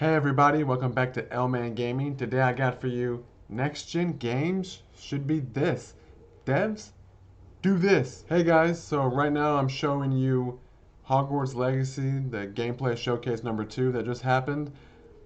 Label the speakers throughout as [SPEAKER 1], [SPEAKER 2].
[SPEAKER 1] Hey everybody, welcome back to L-Man Gaming. Today I got for you next gen games should be this. Devs, do this. Hey guys, so right now I'm showing you Hogwarts Legacy, the gameplay showcase number 2 that just happened.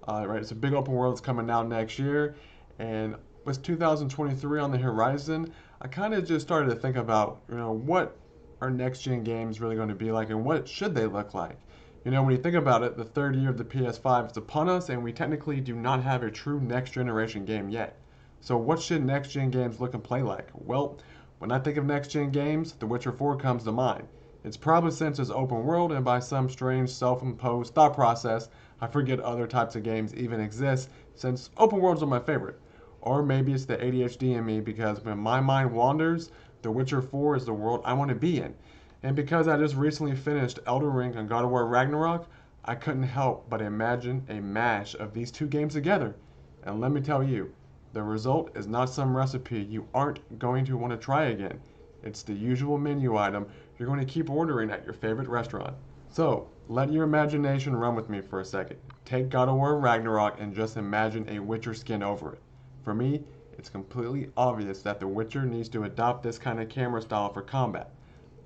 [SPEAKER 1] Right, it's a big open world that's coming out next year, and with 2023 on the horizon, I kind of just started to think about, what are next gen games really going to be like and what should they look like? When you think about it, the third year of the PS5 is upon us, and we technically do not have a true next generation game yet. So, what should next gen games look and play like? Well, when I think of next gen games, The Witcher 4 comes to mind. It's probably since it's open world, and by some strange self imposed thought process, I forget other types of games even exist, since open worlds are my favorite. Or maybe it's the ADHD in me because when my mind wanders, The Witcher 4 is the world I want to be in. And because I just recently finished Elden Ring and God of War Ragnarok, I couldn't help but imagine a mash of these two games together. And let me tell you, the result is not some recipe you aren't going to want to try again. It's the usual menu item you're going to keep ordering at your favorite restaurant. So, let your imagination run with me for a second. Take God of War Ragnarok and just imagine a Witcher skin over it. For me, it's completely obvious that The Witcher needs to adopt this kind of camera style for combat.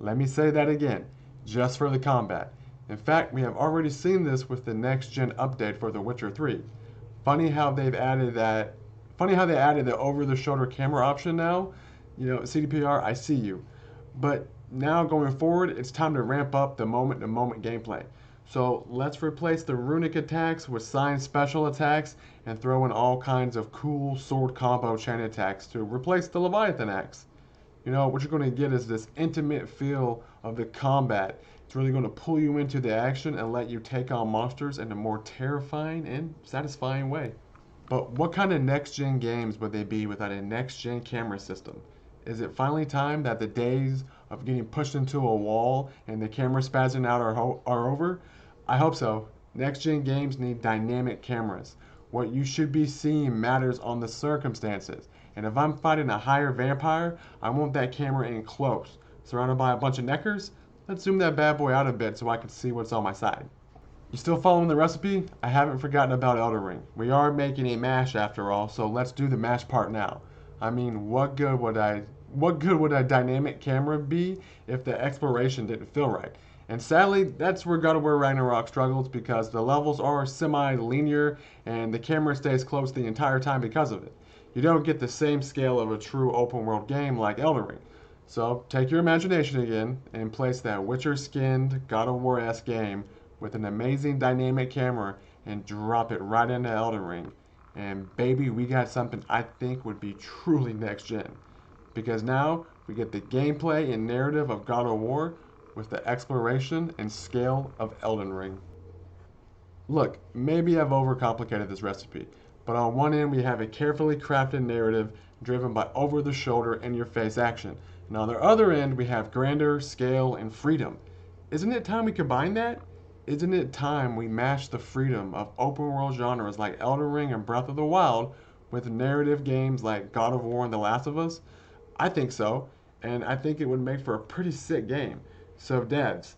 [SPEAKER 1] Let me say that again, just for the combat. In fact, we have already seen this with the next gen update for The Witcher 3. Funny how they've added that Funny how they added the over the shoulder camera option now. CDPR, I see you. But now going forward, it's time to ramp up the moment to moment gameplay. So let's replace the runic attacks with signed special attacks and throw in all kinds of cool sword combo chain attacks to replace the Leviathan axe. What you're going to get is this intimate feel of the combat. It's really going to pull you into the action and let you take on monsters in a more terrifying and satisfying way. But what kind of next gen games would they be without a next gen camera system? Is it finally time that the days of getting pushed into a wall and the camera spazzing out are over? I hope so. Next gen games need dynamic cameras. What you should be seeing matters on the circumstances. And if I'm fighting a higher vampire, I want that camera in close. Surrounded by a bunch of neckers? Let's zoom that bad boy out a bit so I can see what's on my side. You still following the recipe? I haven't forgotten about Elden Ring. We are making a mash after all, so let's do the mash part now. I mean, what good would a dynamic camera be if the exploration didn't feel right? And sadly, that's where God of War Ragnarok struggles because the levels are semi-linear and the camera stays close the entire time because of it. You don't get the same scale of a true open world game like Elden Ring. So take your imagination again and place that Witcher skinned God of War-esque game with an amazing dynamic camera and drop it right into Elden Ring. And baby, we got something I think would be truly next gen. Because now we get the gameplay and narrative of God of War with the exploration and scale of Elden Ring. Look, maybe I've overcomplicated this recipe, but on one end we have a carefully crafted narrative driven by over the shoulder in your face action. And on the other end we have grandeur, scale, and freedom. Isn't it time we combine that? Isn't it time we match the freedom of open world genres like Elden Ring and Breath of the Wild with narrative games like God of War and The Last of Us? I think so, and I think it would make for a pretty sick game. So, devs,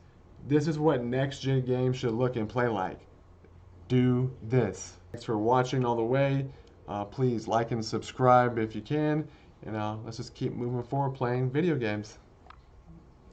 [SPEAKER 1] this is what next gen games should look and play like. Do this. Thanks for watching all the way. Please like and subscribe if you can, and let's just keep moving forward playing video games.